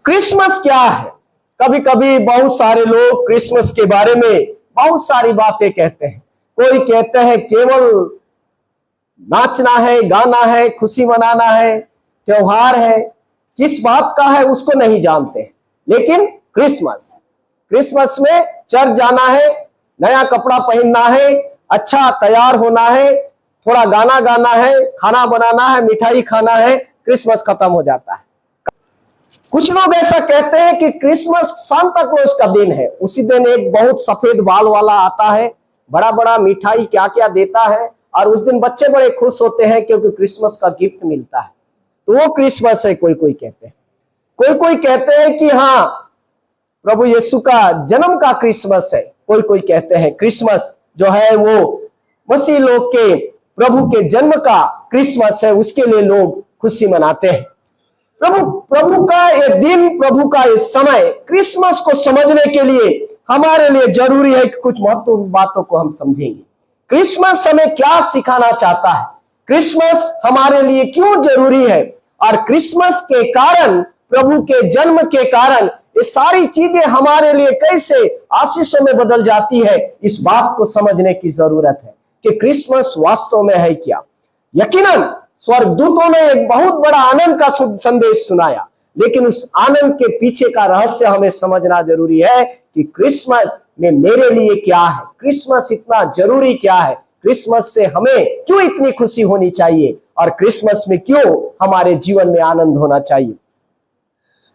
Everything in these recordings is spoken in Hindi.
क्रिसमस क्या है? कभी कभी बहुत सारे लोग क्रिसमस के बारे में बहुत सारी बातें कहते हैं। कोई कहते हैं केवल नाचना है, गाना है, खुशी मनाना है, त्योहार है, किस बात का है उसको नहीं जानते। लेकिन क्रिसमस में चर्च जाना है, नया कपड़ा पहनना है, अच्छा तैयार होना है, थोड़ा गाना गाना है, खाना बनाना है, मिठाई खाना है, क्रिसमस खत्म हो जाता है। कुछ लोग ऐसा कहते हैं कि क्रिसमस सांता क्लॉज का दिन है। उसी दिन एक बहुत सफेद बाल वाला आता है, बड़ा बड़ा मिठाई क्या क्या देता है, और उस दिन बच्चे बड़े खुश होते हैं क्योंकि क्रिसमस का गिफ्ट मिलता है। तो वो क्रिसमस है, कोई कोई कहते हैं। कोई कहते हैं कि हाँ, प्रभु यीशु का जन्म का क्रिसमस है। कोई कहते हैं क्रिसमस जो है वो मसीह लोग के प्रभु के जन्म का क्रिसमस है, उसके लिए लोग खुशी मनाते हैं। प्रभु का ये दिन, प्रभु का ये समय, क्रिसमस को समझने के लिए हमारे लिए जरूरी है कि कुछ महत्वपूर्ण बातों को हम समझेंगे। क्रिसमस हमें क्या सिखाना चाहता है, क्रिसमस हमारे लिए क्यों जरूरी है, और क्रिसमस के कारण, प्रभु के जन्म के कारण ये सारी चीजें हमारे लिए कैसे आशीषों में बदल जाती है, इस बात को समझने की जरूरत है कि क्रिसमस वास्तव में है क्या। यकीनन स्वर्गदूतों ने एक बहुत बड़ा आनंद का संदेश सुनाया, लेकिन उस आनंद के पीछे का रहस्य हमें समझना जरूरी है कि क्रिसमस में मेरे लिए क्या है, क्रिसमस इतना जरूरी क्या है, क्रिसमस से हमें क्यों इतनी खुशी होनी चाहिए, और क्रिसमस में क्यों हमारे जीवन में आनंद होना चाहिए।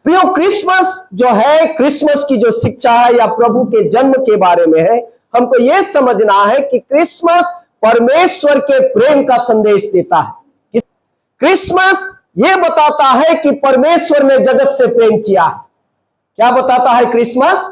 प्रियो, क्रिसमस जो है, क्रिसमस की जो शिक्षा है या प्रभु के जन्म के बारे में है, हमको यह समझना है कि क्रिसमस परमेश्वर के प्रेम का संदेश देता है। क्रिसमस यह बताता है कि परमेश्वर ने जगत से प्रेम किया है। क्या बताता है क्रिसमस?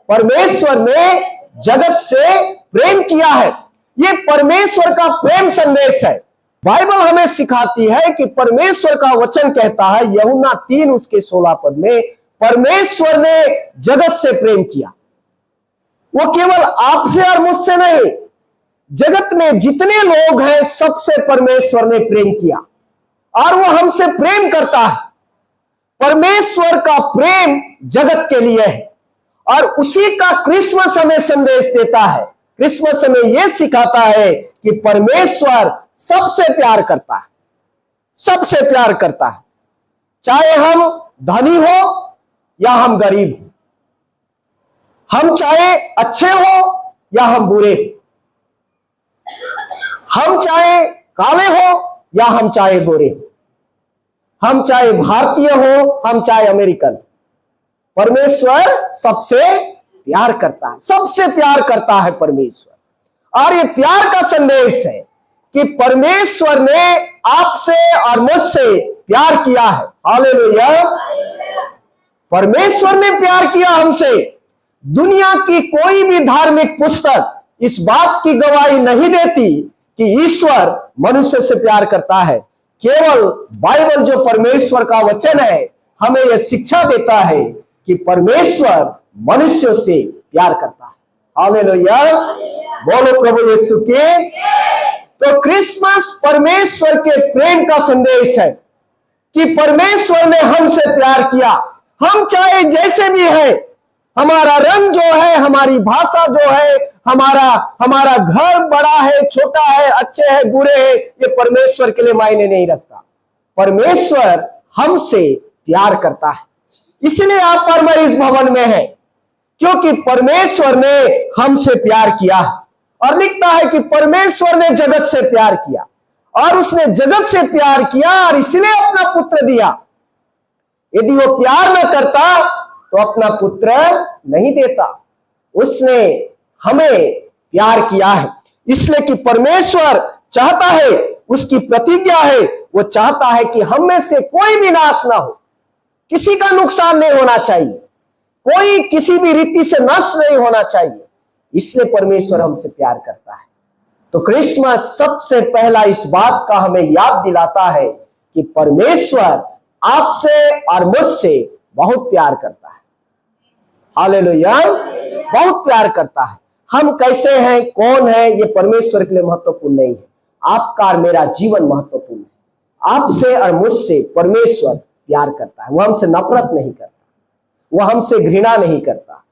परमेश्वर ने जगत से प्रेम किया है। यह परमेश्वर का प्रेम संदेश है। बाइबल हमें सिखाती है कि परमेश्वर का वचन कहता है, यूहन्ना 3 उसके 16 पद में, परमेश्वर ने जगत से प्रेम किया। वो केवल आपसे और मुझसे नहीं, जगत में जितने लोग हैं सबसे परमेश्वर ने प्रेम किया, और वो हमसे प्रेम करता है। परमेश्वर का प्रेम जगत के लिए है, और उसी का क्रिसमस हमें संदेश देता है। क्रिसमस हमें यह सिखाता है कि परमेश्वर सबसे प्यार करता है, सबसे प्यार करता है, चाहे हम धनी हो या हम गरीब हो, हम चाहे अच्छे हो या हम बुरे हो, हम चाहे काले हो या हम चाहे गोरे हो, हम चाहे भारतीय हो, हम चाहे अमेरिकन, परमेश्वर सबसे प्यार करता है, सबसे प्यार करता है परमेश्वर। और ये प्यार का संदेश है कि परमेश्वर ने आपसे और मुझसे प्यार किया है। हालेलुया! परमेश्वर ने प्यार किया हमसे। दुनिया की कोई भी धार्मिक पुस्तक इस बात की गवाही नहीं देती कि ईश्वर मनुष्य से प्यार करता है। केवल बाइबल जो परमेश्वर का वचन है हमें यह शिक्षा देता है कि परमेश्वर मनुष्य से प्यार करता है। हालेलुया! बोलो प्रभु यीशु के। तो क्रिसमस परमेश्वर के प्रेम का संदेश है कि परमेश्वर ने हमसे प्यार किया। हम चाहे जैसे भी है, हमारा रंग जो है, हमारी भाषा जो है, हमारा घर बड़ा है, छोटा है, अच्छे है, बुरे है, ये परमेश्वर के लिए मायने नहीं रखता। परमेश्वर हमसे प्यार करता है। इसलिए आप और मैं इस भवन में हैं, क्योंकि परमेश्वर ने हमसे प्यार किया है। और लिखता है कि परमेश्वर ने जगत से प्यार किया, और उसने जगत से प्यार किया और इसलिए अपना पुत्र दिया। यदि वो प्यार न करता तो अपना पुत्र नहीं देता। उसने हमें प्यार किया है इसलिए कि परमेश्वर चाहता है, उसकी प्रतिज्ञा है, वो चाहता है कि हम में से कोई भी नाश ना हो, किसी का नुकसान नहीं होना चाहिए, कोई किसी भी रीति से नष्ट नहीं होना चाहिए। इसलिए परमेश्वर हमसे प्यार करता है। तो क्रिसमस सबसे पहला इस बात का हमें याद दिलाता है कि परमेश्वर आपसे और मुझसे बहुत प्यार करता है। हालेलुया! बहुत प्यार करता है। हम कैसे हैं, कौन है, ये परमेश्वर के लिए महत्वपूर्ण नहीं है। आपका और मेरा जीवन महत्वपूर्ण है। आपसे और मुझसे परमेश्वर प्यार करता है, वो हमसे नफरत नहीं करता। वह हमसे घृणा नहीं करता,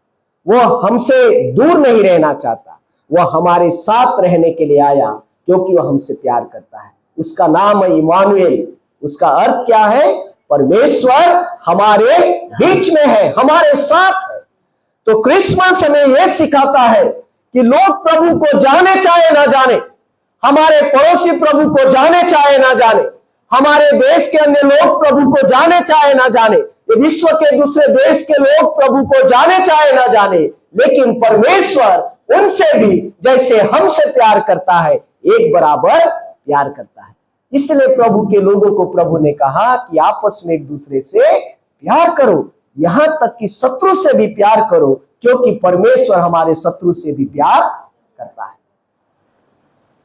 वह हमसे दूर नहीं रहना चाहता, वह हमारे साथ रहने के लिए आया क्योंकि वह हमसे प्यार करता है। उसका नाम है इमानुएल। उसका अर्थ क्या है? परमेश्वर हमारे बीच में है, हमारे साथ है। तो क्रिसमस हमें यह सिखाता है कि लोग प्रभु को जाने चाहे ना जाने, हमारे पड़ोसी प्रभु को जाने चाहे ना जाने, हमारे देश के अन्य लोग प्रभु को जाने चाहे ना जाने, विश्व के दूसरे देश के लोग प्रभु को जाने चाहे ना जाने, लेकिन परमेश्वर उनसे भी जैसे हमसे प्यार करता है एक बराबर प्यार करता है। इसलिए प्रभु के लोगों को प्रभु ने कहा कि आपस में एक दूसरे से प्यार करो, यहां तक कि शत्रु से भी प्यार करो, क्योंकि परमेश्वर हमारे शत्रु से भी प्यार करता है।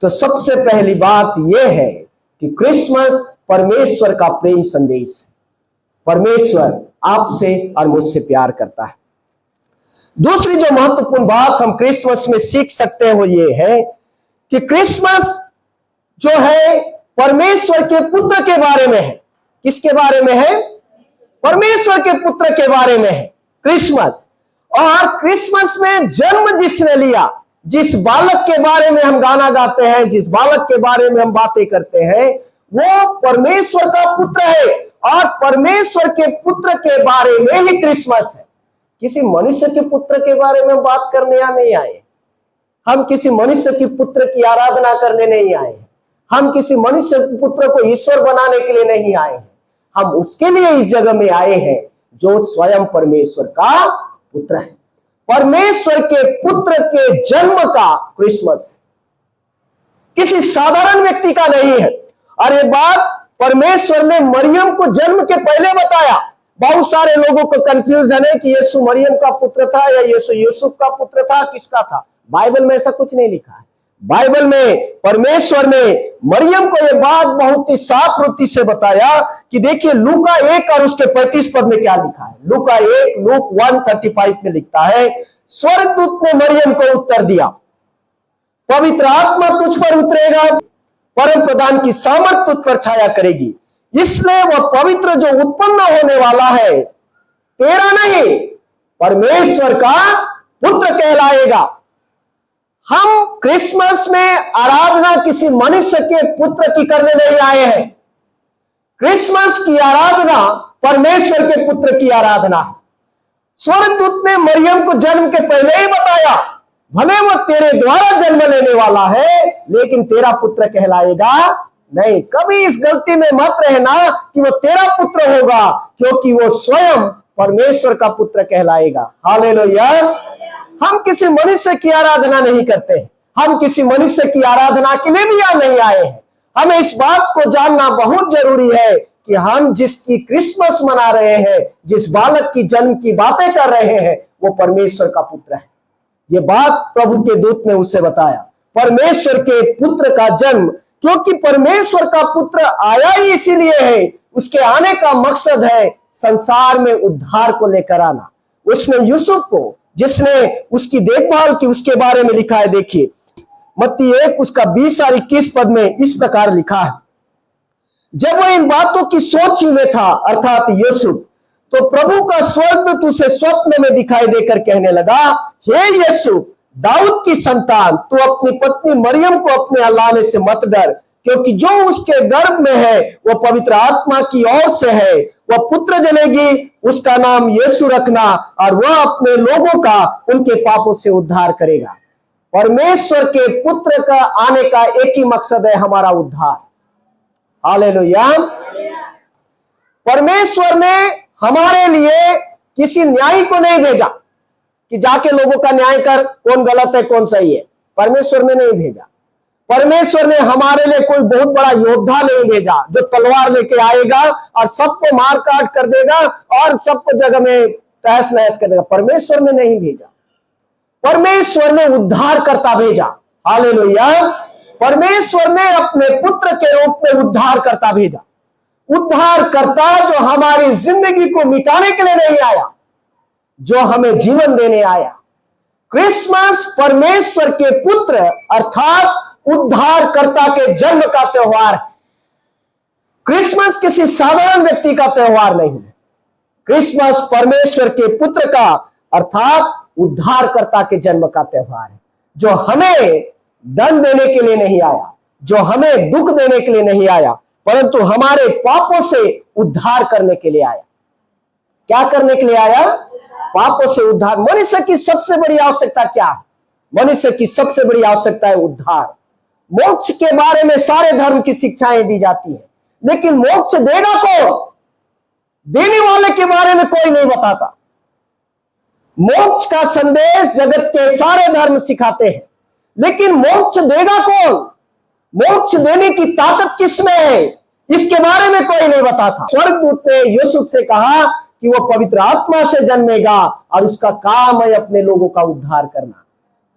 तो सबसे पहली बात यह है कि क्रिसमस परमेश्वर का प्रेम संदेश है। परमेश्वर आपसे और मुझसे प्यार करता है। दूसरी जो महत्वपूर्ण बात हम क्रिसमस में सीख सकते हैं वो ये है कि क्रिसमस जो है परमेश्वर के पुत्र के बारे में है। किसके बारे में है? परमेश्वर के पुत्र के बारे में है क्रिसमस। और क्रिसमस में जन्म जिसने लिया, जिस बालक के बारे में हम गाना गाते हैं, जिस बालक के बारे में हम बातें करते हैं, वो परमेश्वर का पुत्र है। और परमेश्वर के पुत्र के बारे में ही क्रिसमस है। किसी मनुष्य के पुत्र के बारे में बात करने या नहीं आए। हम किसी मनुष्य की पुत्र की आराधना करने नहीं आए। हम किसी मनुष्य के पुत्र को ईश्वर बनाने के लिए नहीं आए हैं। हम उसके लिए इस जगह में आए हैं जो स्वयं परमेश्वर का पुत्र है। परमेश्वर के पुत्र के जन्म का क्रिसमस किसी साधारण व्यक्ति का नहीं है। और ये बात परमेश्वर ने मरियम को जन्म के पहले बताया। बहुत सारे लोगों को कंफ्यूजन है कि यीशु मरियम का पुत्र था या यीशु यूसुफ का पुत्र था, किसका था। बाइबल में ऐसा कुछ नहीं लिखा है। बाइबल में परमेश्वर ने मरियम को यह बात बहुत ही साफ रीति से बताया कि देखिए लूका 1 और उसके 35 पद में क्या लिखा है। लूका 1 लूक 1:35 में लिखता है, स्वर्गदूत ने मरियम को उत्तर दिया, पवित्र आत्मा तुझ पर उतरेगा, परम प्रधान की सामर्थ तुझ पर छाया करेगी, इसलिए वह पवित्र जो उत्पन्न होने वाला है तेरा नहीं परमेश्वर का पुत्र कहलाएगा। हम क्रिसमस में आराधना किसी मनुष्य के पुत्र की करने नहीं आए हैं। क्रिसमस की आराधना परमेश्वर के पुत्र की आराधना है। स्वर्गदूत ने मरियम को जन्म के पहले ही बताया, भले वो तेरे द्वारा जन्म लेने वाला है लेकिन तेरा पुत्र कहलाएगा नहीं। कभी इस गलती में मत रहना कि वो तेरा पुत्र होगा, क्योंकि वो स्वयं परमेश्वर का पुत्र कहलाएगा। हालेलुया। हम किसी मनुष्य की आराधना नहीं करते हैं। हम किसी मनुष्य की आराधना के लिए भी यहाँ नहीं आए हैं। हमें इस बात को जानना बहुत जरूरी है कि हम जिसकी क्रिसमस मना रहे हैं, जिस बालक की जन्म की बातें कर रहे हैं, वो परमेश्वर का पुत्र है। ये बात प्रभु के दूत ने उसे बताया। परमेश्वर के पुत्र का जन्म, क्योंकि परमेश्वर का पुत्र आया ही इसीलिए है। उसके आने का मकसद है संसार में उद्धार को लेकर आना। उसने यूसुफ को, जिसने उसकी देखभाल की, उसके बारे में लिखा है। देखिए मत्ती 1 उसका 20 और 21 पद में इस प्रकार लिखा है, जब वह इन बातों की सोच ही में था, अर्थात यूसुफ, तो प्रभु का स्वर्गदूत उसे स्वप्न में दिखाई देकर कहने लगा, हे यूसुफ, दाऊद की संतान, तू अपनी पत्नी मरियम को अपने लाने से मत डर, क्योंकि जो उसके गर्भ में है वह पवित्र आत्मा की ओर से है। वह पुत्र जनेगी, उसका नाम यीशु रखना, और वह अपने लोगों का उनके पापों से उद्धार करेगा। परमेश्वर के पुत्र का आने का एक ही मकसद है, हमारा उद्धार। हालेलुया। परमेश्वर ने हमारे लिए किसी न्यायी को नहीं भेजा कि जाके लोगों का न्याय कर, कौन गलत है कौन सही है। परमेश्वर ने नहीं भेजा। परमेश्वर ने हमारे लिए कोई बहुत बड़ा योद्धा नहीं भेजा जो तलवार लेके आएगा और सबको मार काट कर देगा और सबको जगह में तहस नहस कर देगा। परमेश्वर ने नहीं भेजा। परमेश्वर ने उद्धार करता भेजा। हालेलुया। परमेश्वर ने अपने पुत्र के रूप में उद्धार करता भेजा। उद्धार करता जो हमारी जिंदगी को मिटाने के लिए नहीं आया, जो हमें जीवन देने आया। क्रिसमस परमेश्वर के पुत्र अर्थात उद्धारकर्ता के जन्म का त्योहार है। क्रिसमस किसी साधारण व्यक्ति का त्योहार नहीं है। क्रिसमस परमेश्वर के पुत्र का अर्थात उद्धारकर्ता के जन्म का त्योहार है, जो हमें दंड देने के लिए नहीं आया, जो हमें दुख देने के लिए नहीं आया, परंतु हमारे पापों से उद्धार करने के लिए आया। क्या करने के लिए आया? पापों से उद्धार। मनुष्य की सबसे बड़ी आवश्यकता क्या है? मनुष्य की सबसे बड़ी आवश्यकता है उद्धार। मोक्ष के बारे में सारे धर्म की शिक्षाएं दी जाती है, लेकिन मोक्ष देगा कौन? देने वाले के बारे में कोई नहीं बताता। मोक्ष का संदेश जगत के सारे धर्म सिखाते हैं, लेकिन मोक्ष देगा कौन? मोक्ष देने की ताकत किसमें है, इसके बारे में कोई नहीं बताता। स्वर्गदूत ने यूसुफ से कहा कि वो पवित्र आत्मा से जन्मेगा और उसका काम है अपने लोगों का उद्धार करना।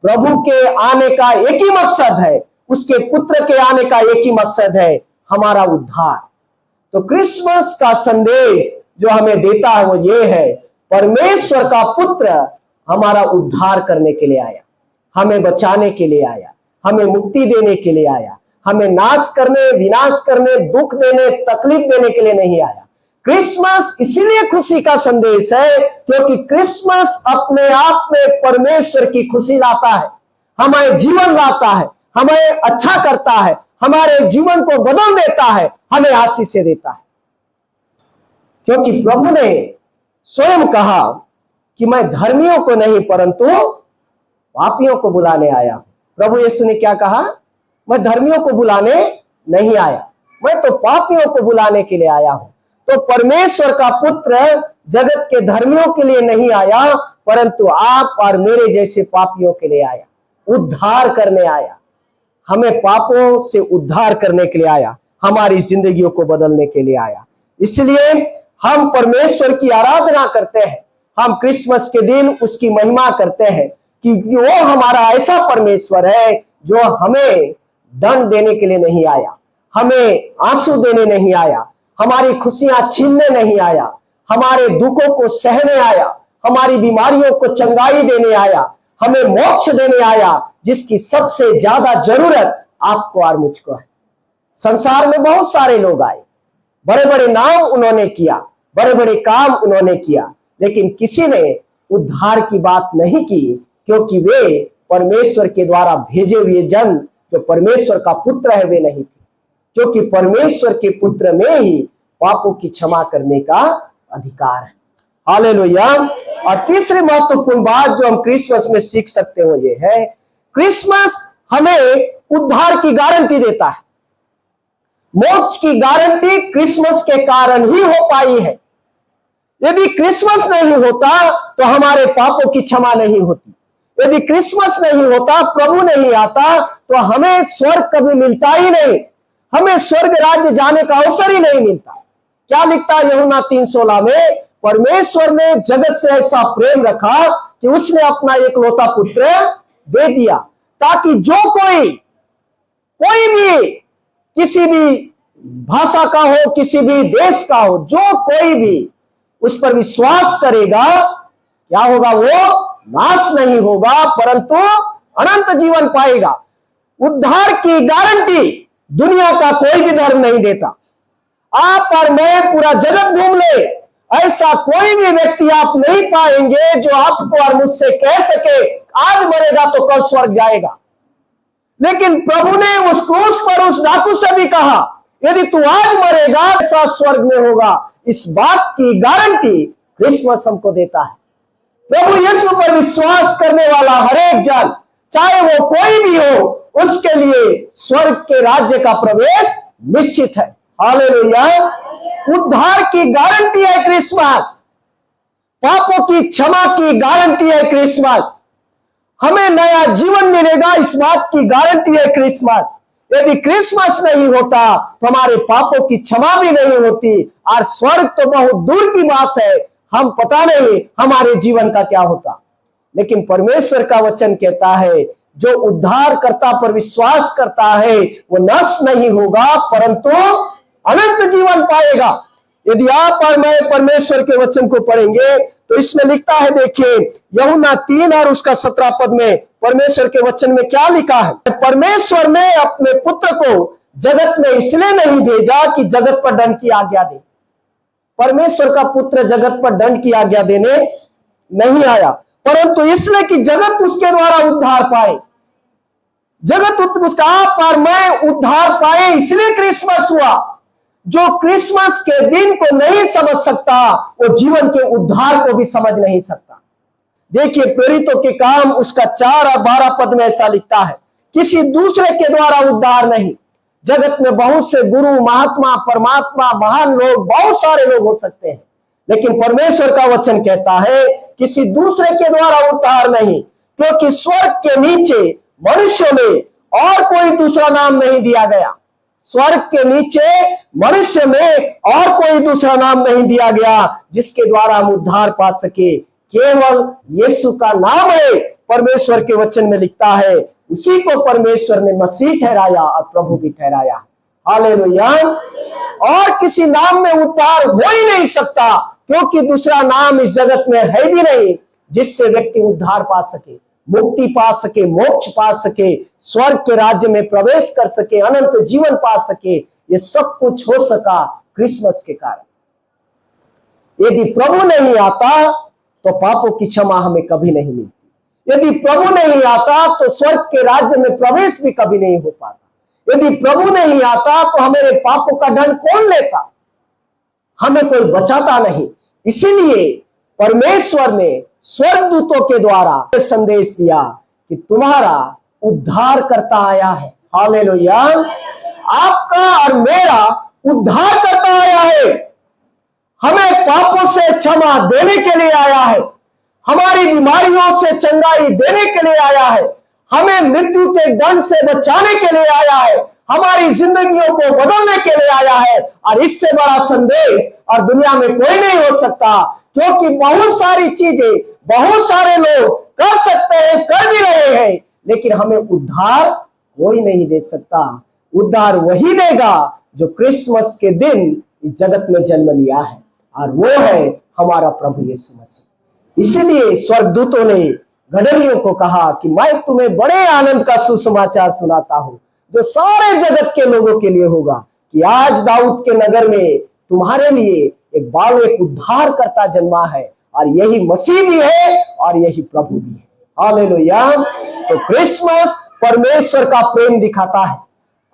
प्रभु के आने का एक ही मकसद है, उसके पुत्र के आने का एक ही मकसद है, हमारा उद्धार। तो क्रिसमस का संदेश जो हमें देता है वो ये है, परमेश्वर का पुत्र हमारा उद्धार करने के लिए आया, हमें बचाने के लिए आया, हमें मुक्ति देने के लिए आया, हमें नाश करने, विनाश करने, दुख देने, तकलीफ देने के लिए नहीं आया। क्रिसमस इसलिए खुशी का संदेश है क्योंकि क्रिसमस अपने आप में परमेश्वर की खुशी लाता है, हमें जीवन लाता है, हमें अच्छा करता है, हमारे जीवन को बदल देता है, हमें आशीष देता है। क्योंकि प्रभु ने स्वयं कहा कि मैं धर्मियों को नहीं परंतु पापियों को बुलाने आया हूं। प्रभु यीशु ने क्या कहा? मैं धर्मियों को बुलाने नहीं आया, मैं तो पापियों को बुलाने के लिए आया हूं। तो परमेश्वर का पुत्र जगत के धर्मियों के लिए नहीं आया, परंतु आप और मेरे जैसे पापियों के लिए आया, उद्धार करने आया, हमें पापों से उद्धार करने के लिए आया, हमारी जिंदगियों को बदलने के लिए आया। इसलिए हम परमेश्वर की आराधना करते हैं, हम क्रिसमस के दिन उसकी महिमा करते हैं कि वो हमारा ऐसा परमेश्वर है जो हमें दंड देने के लिए नहीं आया, हमें आंसू देने नहीं आया, हमारी खुशियां छीनने नहीं आया, हमारे दुखों को सहने आया, हमारी बीमारियों को चंगाई देने आया, हमें मोक्ष देने आया, जिसकी सबसे ज्यादा जरूरत आपको और मुझको है। संसार में बहुत सारे लोग आए, बड़े बड़े नाम उन्होंने किया, बड़े बड़े काम उन्होंने किया, लेकिन किसी ने उद्धार की बात नहीं की, क्योंकि वे परमेश्वर के द्वारा भेजे हुए जन जो परमेश्वर का पुत्र है वे नहीं थे। क्योंकि परमेश्वर के पुत्र में ही पापों की क्षमा करने का अधिकार है। हालेलुया। और तीसरी महत्वपूर्ण बात जो हम क्रिसमस में सीख सकते हो ये है, क्रिसमस हमें उद्धार की गारंटी देता है। मोक्ष की गारंटी क्रिसमस के कारण ही हो पाई है। यदि क्रिसमस नहीं होता तो हमारे पापों की क्षमा नहीं होती, यदि क्रिसमस नहीं होता, प्रभु नहीं आता, तो हमें स्वर्ग कभी मिलता ही नहीं, हमें स्वर्ग राज्य जाने का अवसर ही नहीं मिलता। क्या लिखता है यूहन्ना 3:16 में? परमेश्वर ने जगत से ऐसा प्रेम रखा कि उसने अपना एकलौता पुत्र दे दिया, ताकि जो कोई भी किसी भी भाषा का हो, किसी भी देश का हो, जो कोई भी उस पर विश्वास करेगा, क्या होगा? वो नाश नहीं होगा परंतु अनंत जीवन पाएगा। उद्धार की गारंटी दुनिया का कोई भी धर्म नहीं देता। आप और मैं पूरा जगत घूम ले, ऐसा कोई भी व्यक्ति आप नहीं पाएंगे जो आपको और मुझसे कह सके आज मरेगा तो कल स्वर्ग जाएगा। लेकिन प्रभु ने उस क्रूस पर उस डाकू से भी कहा, यदि तू आज मरेगा ऐसा स्वर्ग में होगा। इस बात की गारंटी क्रिसमस हमको देता है। प्रभु यीशु पर विश्वास करने वाला हर एक जन, चाहे वो कोई भी हो, उसके लिए स्वर्ग के राज्य का प्रवेश निश्चित है। हालेलुया। उद्धार की गारंटी है क्रिसमस, पापों की क्षमा की गारंटी है क्रिसमस, हमें नया जीवन मिलेगा इस बात की गारंटी है क्रिसमस। यदि क्रिसमस नहीं होता तो हमारे पापों की क्षमा भी नहीं होती, और स्वर्ग तो बहुत दूर की बात है, हम पता नहीं हमारे जीवन का क्या होता। लेकिन परमेश्वर का वचन कहता है, जो उद्धारकर्ता पर विश्वास करता है वो नष्ट नहीं होगा परंतु अनंत जीवन पाएगा। यदि आप और मैं परमेश्वर के वचन को पढ़ेंगे तो इसमें लिखता है, देखिए यूहन्ना 3 और उसका 17 पद में परमेश्वर के वचन में क्या लिखा है? परमेश्वर ने अपने पुत्र को जगत में इसलिए नहीं भेजा कि जगत पर दंड की आज्ञा दे। परमेश्वर का पुत्र जगत पर दंड की आज्ञा देने नहीं आया, परंतु इसलिए कि जगत उसके द्वारा उद्धार पाए। जगत उसका आप और मैं उद्धार पाए, इसलिए क्रिसमस हुआ। जो क्रिसमस के दिन को नहीं समझ सकता वो जीवन के उद्धार को भी समझ नहीं सकता। देखिए प्रेरितों के काम उसका 4 और 12 पद में ऐसा लिखता है, किसी दूसरे के द्वारा उद्धार नहीं। जगत में बहुत से गुरु, महात्मा, परमात्मा, महान लोग, बहुत सारे लोग हो सकते हैं, लेकिन परमेश्वर का वचन कहता है किसी दूसरे के द्वारा उद्धार नहीं, क्योंकि स्वर्ग के नीचे मनुष्य में और कोई दूसरा नाम नहीं दिया गया। स्वर्ग के नीचे मनुष्य में और कोई दूसरा नाम नहीं दिया गया जिसके द्वारा हम उद्धार पा सके, केवल यीशु का नाम है। परमेश्वर के वचन में लिखता है उसी को परमेश्वर ने मसीह ठहराया और प्रभु भी ठहराया। हालेलुया। और किसी नाम में उद्धार हो ही नहीं सकता, क्योंकि दूसरा नाम इस जगत में है भी नहीं जिससे व्यक्ति उद्धार पा सके, मुक्ति पा सके, मोक्ष पा सके, स्वर्ग के राज्य में प्रवेश कर सके, अनंत जीवन पा सके। ये सब कुछ हो सका क्रिसमस के कारण। यदि प्रभु नहीं आता तो पापों की क्षमा हमें कभी नहीं मिलती। यदि प्रभु नहीं आता तो स्वर्ग के राज्य में प्रवेश भी कभी नहीं हो पाता। यदि प्रभु नहीं आता तो हमारे पापों का दंड कौन लेता? हमें कोई बचाता नहीं। इसीलिए परमेश्वर ने स्वर्गदूतों के द्वारा संदेश दिया कि तुम्हारा उद्धार करता आया है। हालेलुया। आपका और मेरा उद्धार करता आया है। हमें पापों से क्षमा देने के लिए आया है, हमारी बीमारियों से चंगाई देने के लिए आया है, हमें मृत्यु के दंड से बचाने के लिए आया है, हमारी जिंदगियों को बदलने के लिए आया है। और इससे बड़ा संदेश और दुनिया में कोई नहीं हो सकता, क्योंकि बहुत सारी चीजें बहुत सारे लोग कर सकते हैं, कर भी रहे हैं, लेकिन हमें उद्धार कोई नहीं दे सकता। उद्धार वही देगा जो क्रिसमस के दिन इस जगत में जन्म लिया है, और वो है हमारा प्रभु यीशु मसीह। इसीलिए स्वर्गदूतों ने घड़ियों को कहा कि मैं तुम्हें बड़े आनंद का सुसमाचार सुनाता हूं, जो सारे जगत के लोगों के लिए होगा, कि आज दाऊद के नगर में तुम्हारे लिए एक बालक उद्धार करता जन्मा है, और यही मसीह भी है और यही प्रभु भी है। हालेलुया। तो क्रिसमस परमेश्वर का प्रेम दिखाता है।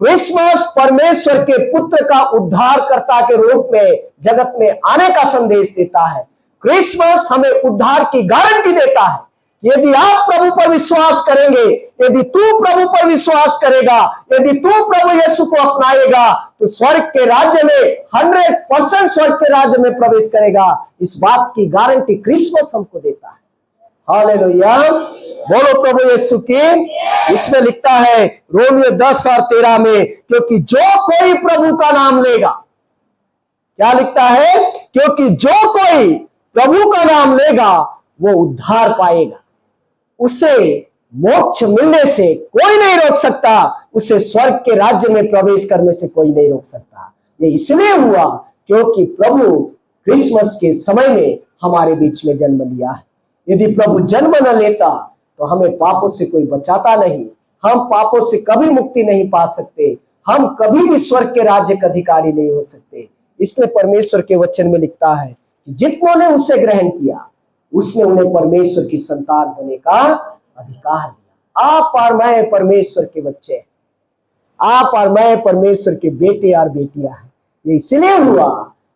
क्रिसमस परमेश्वर के पुत्र का उद्धारकर्ता के रूप में जगत में आने का संदेश देता है। क्रिसमस हमें उद्धार की गारंटी देता है। यदि आप प्रभु पर विश्वास करेंगे, यदि तू प्रभु पर विश्वास करेगा, यदि तू प्रभु यीशु को अपनाएगा, तो स्वर्ग के राज्य में 100% स्वर्ग के राज्य में प्रवेश करेगा। इस बात की गारंटी क्रिसमस हमको देता है। हालेलुया। बोलो प्रभु यीशु की। इसमें लिखता है रोमियो 10 और 13 में, क्योंकि जो कोई प्रभु का नाम लेगा, क्या लिखता है? क्योंकि जो कोई प्रभु का नाम लेगा वो उद्धार पाएगा। उसे मोक्ष मिलने से कोई नहीं रोक सकता, उसे स्वर्ग के राज्य में प्रवेश करने से कोई नहीं रोक सकता। ये इसलिए हुआ क्योंकि प्रभु क्रिसमस के समय में हमारे बीच में जन्म लिया है। यदि प्रभु जन्म न लेता तो हमें पापों से कोई बचाता नहीं, हम पापों से कभी मुक्ति नहीं पा सकते, हम कभी भी स्वर्ग के राज्य के अधिकारी नहीं हो सकते। इसलिए परमेश्वर के वचन में लिखता है कि जितनों ने उसे ग्रहण किया उसने उन्हें परमेश्वर की संतान होने का अधिकार दिया। आप और मैं परमेश्वर के बच्चे हैं, आप और मैं परमेश्वर के बेटे और बेटियां हैं। ये इसलिए हुआ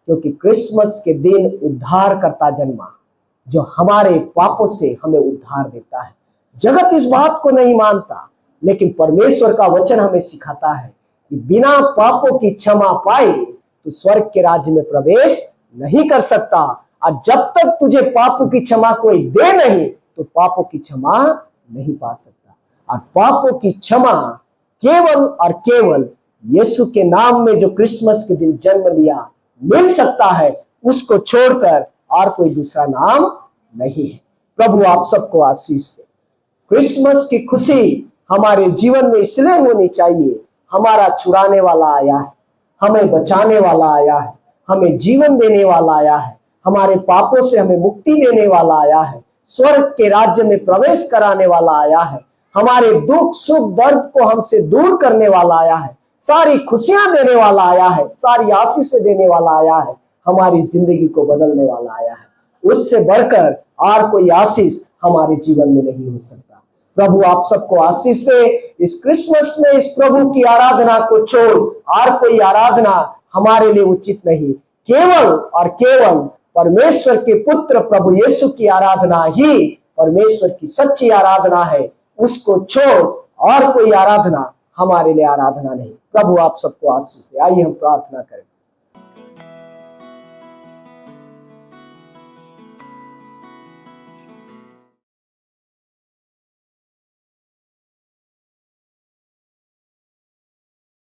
क्योंकि क्रिसमस के दिन उद्धार करता जन्मा, जो हमारे पापों से हमें उद्धार देता है। जगत इस बात को नहीं मानता, लेकिन परमेश्वर का वचन हमें सिखाता है कि बिना पापों की क्षमा पाए तो स्वर्ग के राज्य में प्रवेश नहीं कर सकता। और जब तक तुझे पापों की क्षमा कोई दे नहीं तो पापों की क्षमा नहीं पा सकता। और पापों की क्षमा केवल और केवल यीशु के नाम में, जो क्रिसमस के दिन जन्म लिया, मिल सकता है। उसको छोड़कर और कोई दूसरा नाम नहीं है। प्रभु आप सबको आशीष दे। क्रिसमस की खुशी हमारे जीवन में इसलिए होनी चाहिए, हमारा छुड़ाने वाला आया है, हमें बचाने वाला आया है, हमें जीवन देने वाला आया है, हमारे पापों से हमें मुक्ति देने वाला आया है, स्वर्ग के राज्य में प्रवेश कराने वाला आया है, हमारे दुख सुख दर्द को हमसे दूर करने वाला आया है, सारी खुशियां देने वाला आया है, सारी आशीष देने वाला आया है। हमारी जिंदगी को बदलने वाला आया है। उससे बढ़कर और कोई आशीष हमारे जीवन में नहीं हो सकता। प्रभु आप सबको आशीष दे। इस क्रिसमस में इस प्रभु की आराधना को छोड़ और कोई आराधना हमारे लिए उचित नहीं। केवल और केवल परमेश्वर के पुत्र प्रभु यीशु की आराधना ही परमेश्वर की सच्ची आराधना है। उसको छोड़ और कोई आराधना हमारे लिए आराधना नहीं। प्रभु आप सबको आशीष दे। आइए हम प्रार्थना करें।